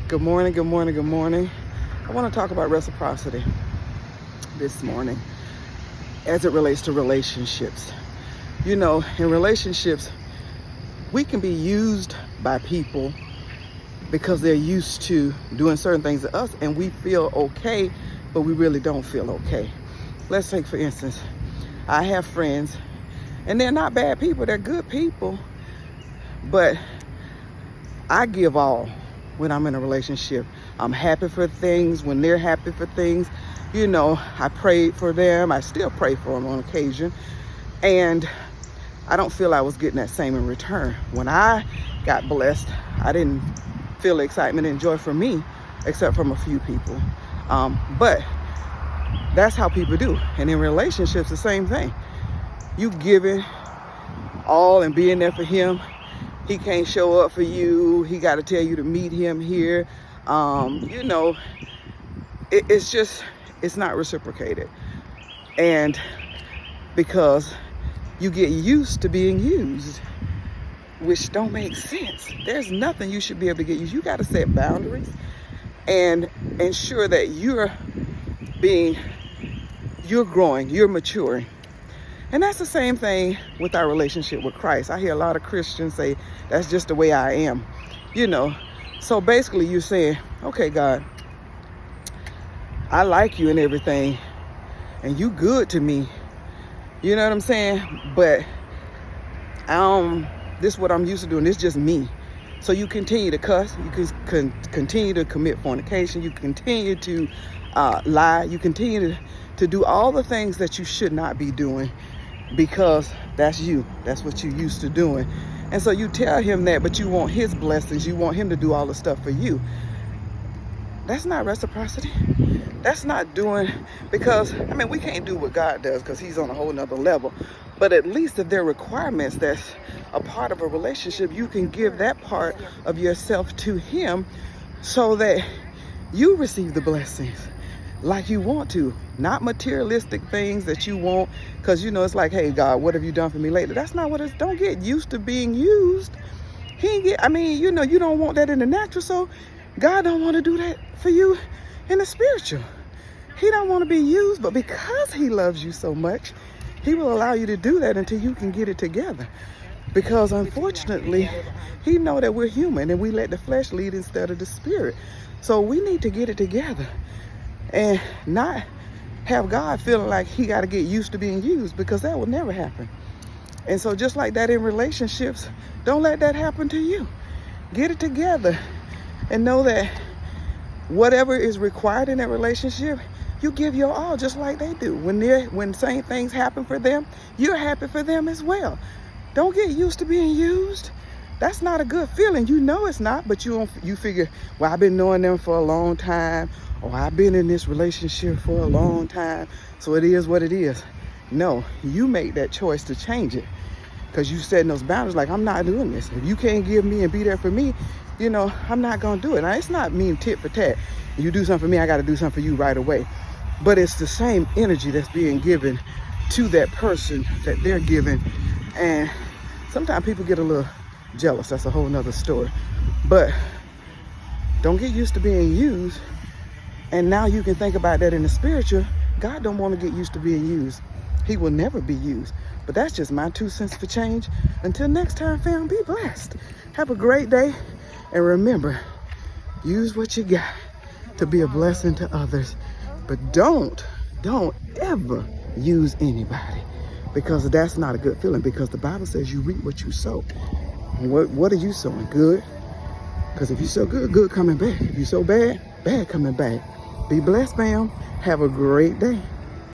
Good morning, good morning, good morning. I want to talk about reciprocity this morning as it relates to relationships. You know, in relationships, we can be used by people because they're used to doing certain things to us and we feel okay, but we really don't feel okay. Let's take, for instance, I have friends and they're not bad people, they're good people, but I give all when I'm in a relationship. I'm happy for things when they're happy for things. You know, I prayed for them. I still pray for them on occasion. And I don't feel I was getting that same in return. When I got blessed, I didn't feel excitement and joy from me, except from a few people. But that's how people do. And in relationships, the same thing. You giving all and being there for him. He can't show up for you. He got to tell you to meet him here. You know, it's not reciprocated. And because you get used to being used, which don't make sense. There's nothing you should be able to get used. You got to set boundaries and ensure that you're growing, you're maturing. And that's the same thing with our relationship with Christ. I hear a lot of Christians say, that's just the way I am. You know, so basically you're saying, okay, God, I like you and everything, and you good to me. You know what I'm saying? But this is what I'm used to doing. This is just me. So you continue to cuss. You can continue to commit fornication. You continue to lie. You continue to do all the things that you should not be doing, because that's you. That's what you used to doing. And so you tell him that, but you want his blessings. You want him to do all the stuff for you. That's not reciprocity. That's not doing, because, I mean, we can't do what God does because he's on a whole nother level. But at least if there are requirements that's a part of a relationship, you can give that part of yourself to him so that you receive the blessings like you want to, not materialistic things that you want, because you know it's like, hey God, what have you done for me lately? That's not what it's. Don't get used to being used. You know, you don't want that in the natural, so God don't want to do that for you in the spiritual. He don't want to be used, but because he loves you so much, he will allow you to do that until you can get it together. Because unfortunately, he know that we're human and we let the flesh lead instead of the spirit. So we need to get it together and not have God feeling like he got to get used to being used, because that will never happen. And so just like that in relationships, don't let that happen to you. Get it together and know that whatever is required in that relationship, you give your all just like they do. When same things happen for them, you're happy for them as well. Don't get used to being used. That's not a good feeling. You know it's not, but you figure, well, I've been knowing them for a long time, or I've been in this relationship for a long time, so it is what it is. No, you make that choice to change it, because you setting those boundaries like, I'm not doing this. If you can't give me and be there for me, you know, I'm not going to do it. Now, it's not mean tit for tat. You do something for me, I got to do something for you right away. But it's the same energy that's being given to that person that they're giving. And sometimes people get a little jealous. That's a whole nother story. But don't get used to being used. And now you can think about that in the spiritual. God don't want to get used to being used. He will never be used. But that's just my 2 cents for change. Until next time, fam, be blessed. Have a great day. And remember, use what you got to be a blessing to others. But don't ever use anybody, because that's not a good feeling, because the Bible says you reap what you sow. What are you sowing? Good? Because if you sow good, good coming back. If you sow bad, bad coming back. Be blessed, fam. Have a great day.